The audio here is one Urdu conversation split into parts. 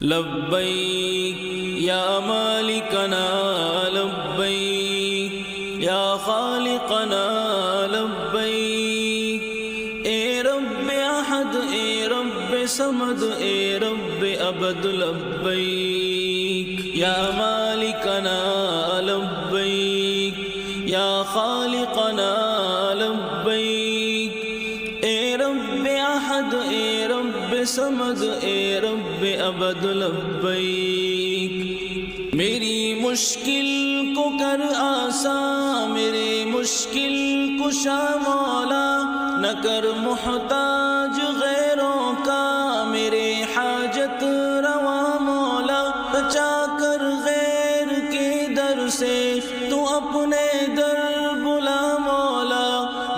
لبیک یا مالکنا لبیک یا خالقنا لبیک، اے رب احد، اے رب صمد، اے رب ابد لبیک یا مالکنا لبیک یا خالقنا لبیک، اے رب احد، اے رب صمد، اے رب ابد لبیک۔ میری مشکل کو کر آسان، میری مشکل کشا مولا، نہ کر محتاج غیروں کا میرے حاجت روا مولا، بچا کر غیر کے در سے تو اپنے در بلا مولا،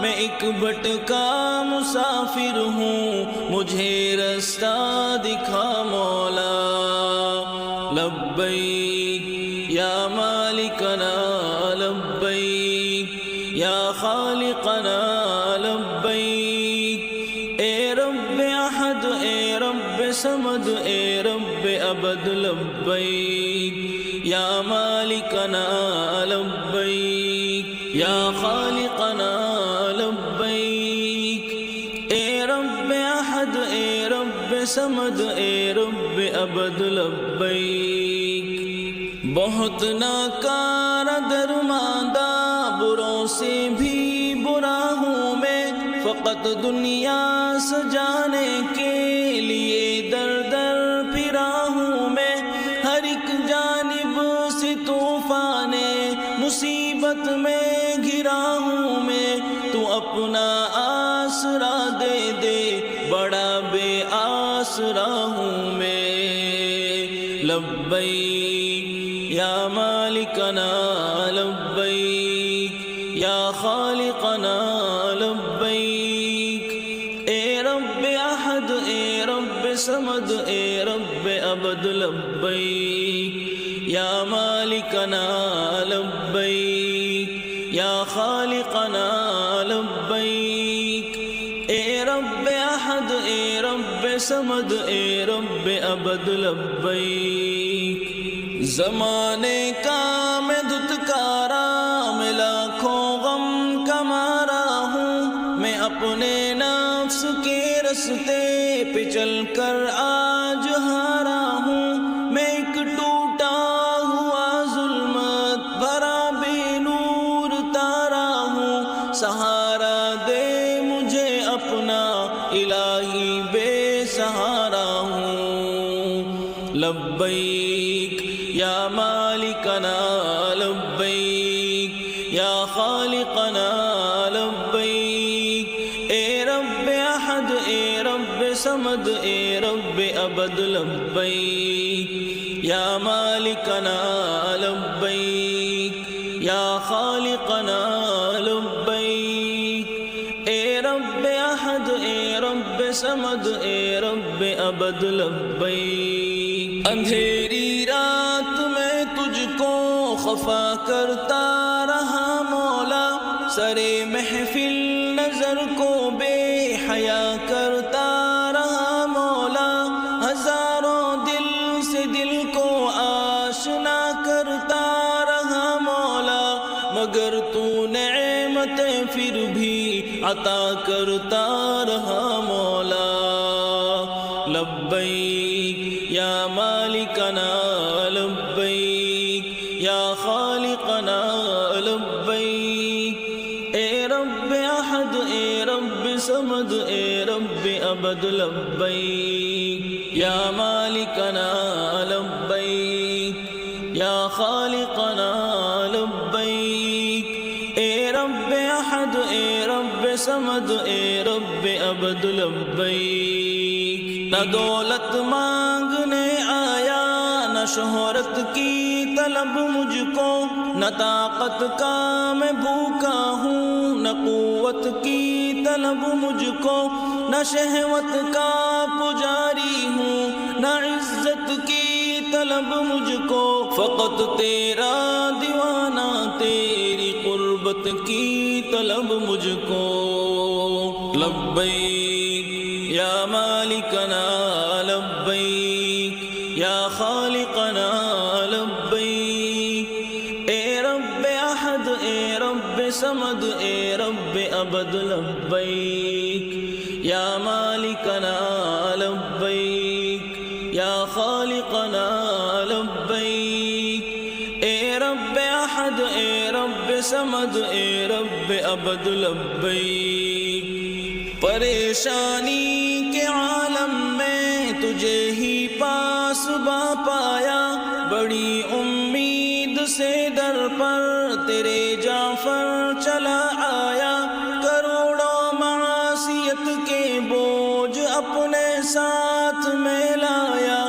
میں ایک بھٹکا مسافر ہوں مجھے رستہ دکھا مولا۔ لبیک یا مالکنا لبیک یا خالقنا لبیک، اے رب احد، اے رب صمد، اے رب ابد لبیک یا مالکنا لبیک یا خالقنا لبیک، اے رب احد، اے رب صمد، اے رب ابد لبیک۔ بہت ناکار درماندہ، بروں سے بھی برا ہوں میں، فقط دنیا سجانے کے لیے در در پھرا ہوں میں، ہر ایک جانب سے طوفان مصیبت میں گھرا ہوں میں، تو اپنا آسرا دے دے بڑا بے آسرا ہوں میں۔ لبیک یا مالکنا لبیک یا خالقنا لبیک، اے رب احد، اے رب صمد، اے رب ابد لبیک یا مالکنا لبیک یا خالقنا لبیک، اے رب احد، اے رب صمد، اے رب ابد لبیک۔ زمانے کا میں دھتکارا، میں لاکھوں غم کا مارا ہوں، میں اپنے نفس کے رستے پہ چل کر آج ہارا ہوں، میں ایک ٹوٹا ہوا ظلمت بھرا بے نور تارا ہوں، سہارا دے مجھے اپنا الہی بے سہارا ہوں۔ لبیک یا مالکنا لبیک یا خالقنا لبیک، اے رب احد، اے رب صمد، اے رب ابد لبیک یا مالکنا لبیک یا خالقنا لبیک، اے رب احد، اے رب صمد، اے رب ابد لبیک۔ اندھیری رات میں تجھ کو خفا کرتا رہا مولا، سرے محفل نظر کو بے حیا کرتا رہا مولا، ہزاروں دل سے دل کو آشنا کرتا رہا مولا، مگر تو نعمتیں پھر بھی عطا کرتا رہا مولا۔ لبیک یا مالکنا لبیک یا خالقنا لبیک، اے رب احد، اے رب صمد، اے رب ابد لبیک یا مالکنا لبیک یا خالقنا لبیک، اے رب احد، اے رب صمد، اے رب ابد لبیک۔ نہ دولت مانگنے آیا، نہ شہرت کی طلب مجھ کو، نہ طاقت کا میں بھوکا ہوں، نہ قوت کی طلب مجھ کو، نہ شہوت کا پجاری ہوں، نہ عزت کی طلب مجھ کو، فقط تیرا دیوانہ، تیری قربت کی طلب مجھ کو۔ لبیک یا مالکنا لبیک یا خالقنا لبیک اے رب احد اے رب صمد اے رب ابد لبیک یا مالکنا لبیک یا خالقنا لبیک اے رب احد اے رب صمد اے رب ابد لبیک پریشانی کے عالم میں تجھے ہی پاس با پایا بڑی امید سے در پر تیرے جعفر چلا آیا کروڑوں معصیت کے بوجھ اپنے ساتھ میں لایا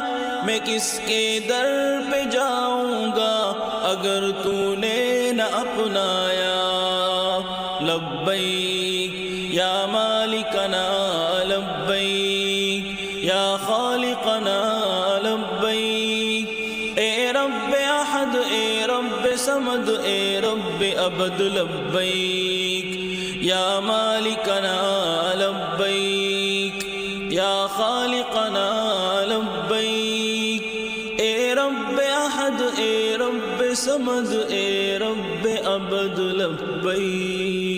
میں کس کے در پہ جاؤں گا اگر تو نے نہ اپنایا لبیک یا مالکنا لبیک یا خالقنا لبیک اے رب احد اے رب صمد اے رب ابد لبیک یا مالکنا لبیک یا خالقنا لبیک اے رب احد اے رب صمد اے رب ابد لبیک